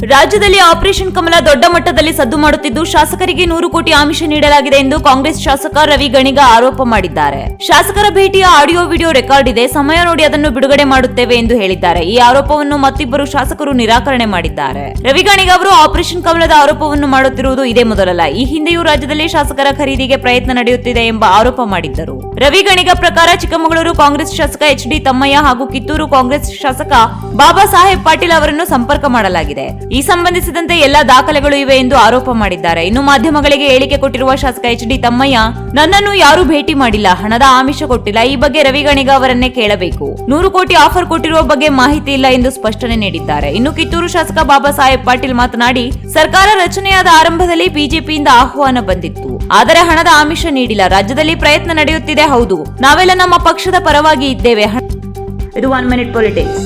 ರಾಜ್ಯದಲ್ಲಿ ಆಪರೇಷನ್ ಕಮಲ ದೊಡ್ಡ ಮಟ್ಟದಲ್ಲಿ ಸದ್ದು ಮಾಡುತ್ತಿದ್ದು ಶಾಸಕರಿಗೆ 100 ಕೋಟಿ ಆಮಿಷ ನೀಡಲಾಗಿದೆ ಎಂದು ಕಾಂಗ್ರೆಸ್ ಶಾಸಕ ರವಿ ಗಣಿಗ ಆರೋಪ ಮಾಡಿದ್ದಾರೆ. ಶಾಸಕರ ಭೇಟಿಯ ಆಡಿಯೋ ವಿಡಿಯೋ ರೆಕಾರ್ಡ್ ಇದೆ, ಸಮಯ ನೋಡಿ ಅದನ್ನು ಬಿಡುಗಡೆ ಮಾಡುತ್ತೇವೆ ಎಂದು ಹೇಳಿದ್ದಾರೆ. ಈ ಆರೋಪವನ್ನು ಮತ್ತಿಬ್ಬರು ಶಾಸಕರು ನಿರಾಕರಣೆ ಮಾಡಿದ್ದಾರೆ. ರವಿ ಗಣಿಗ ಅವರು ಆಪರೇಷನ್ ಕಮಲದ ಆರೋಪವನ್ನು ಮಾಡುತ್ತಿರುವುದು ಇದೇ ಮೊದಲಲ್ಲ. ಈ ಹಿಂದೆಯೂ ರಾಜ್ಯದಲ್ಲಿ ಶಾಸಕರ ಖರೀದಿಗೆ ಪ್ರಯತ್ನ ನಡೆಯುತ್ತಿದೆ ಎಂಬ ಆರೋಪ ಮಾಡಿದ್ದರು. ರವಿ ಗಣಿಗ ಪ್ರಕಾರ ಚಿಕ್ಕಮಗಳೂರು ಕಾಂಗ್ರೆಸ್ ಶಾಸಕ ಎಚ್ ಡಿ ತಮ್ಮಯ್ಯ ಹಾಗೂ ಕಿತ್ತೂರು ಕಾಂಗ್ರೆಸ್ ಶಾಸಕ ಬಾಬಾ ಸಾಹೇಬ್ ಪಾಟೀಲ್ ಅವರನ್ನು ಸಂಪರ್ಕ ಮಾಡಲಾಗಿದೆ. ಈ ಸಂಬಂಧಿಸಿದಂತೆ ಎಲ್ಲಾ ದಾಖಲೆಗಳು ಇವೆ ಎಂದು ಆರೋಪ ಮಾಡಿದ್ದಾರೆ. ಇನ್ನು ಮಾಧ್ಯಮಗಳಿಗೆ ಹೇಳಿಕೆ ಕೊಟ್ಟಿರುವ ಶಾಸಕ ಎಚ್ ಡಿ ತಮ್ಮಯ್ಯ, ನನ್ನನ್ನು ಯಾರೂ ಭೇಟಿ ಮಾಡಿಲ್ಲ, ಹಣದ ಆಮಿಷ ಕೊಟ್ಟಿಲ್ಲ, ಈ ಬಗ್ಗೆ ರವಿ ಗಣಿಗ ಅವರನ್ನೇ ಕೇಳಬೇಕು. 100 ಕೋಟಿ ಆಫರ್ ಕೊಟ್ಟಿರುವ ಬಗ್ಗೆ ಮಾಹಿತಿ ಇಲ್ಲ ಎಂದು ಸ್ಪಷ್ಟನೆ ನೀಡಿದ್ದಾರೆ. ಇನ್ನು ಕಿತ್ತೂರು ಶಾಸಕ ಬಾಬಾ ಸಾಹೇಬ್ ಪಾಟೀಲ್ ಮಾತನಾಡಿ, ಸರ್ಕಾರ ರಚನೆಯಾದ ಆರಂಭದಲ್ಲಿ ಬಿಜೆಪಿಯಿಂದ ಆಹ್ವಾನ ಬಂದಿತ್ತು, ಆದರೆ ಹಣದ ಆಮಿಷ ನೀಡಿಲ್ಲ. ರಾಜ್ಯದಲ್ಲಿ ಪ್ರಯತ್ನ ನಡೆಯುತ್ತಿದೆ, ಹೌದು, ನಾವೆಲ್ಲ ನಮ್ಮ ಪಕ್ಷದ ಪರವಾಗಿ ಇದ್ದೇವೆ. ಇದು 1 ಮಿನಿಟ್ ಪೊಲಿಟಿಕ್ಸ್.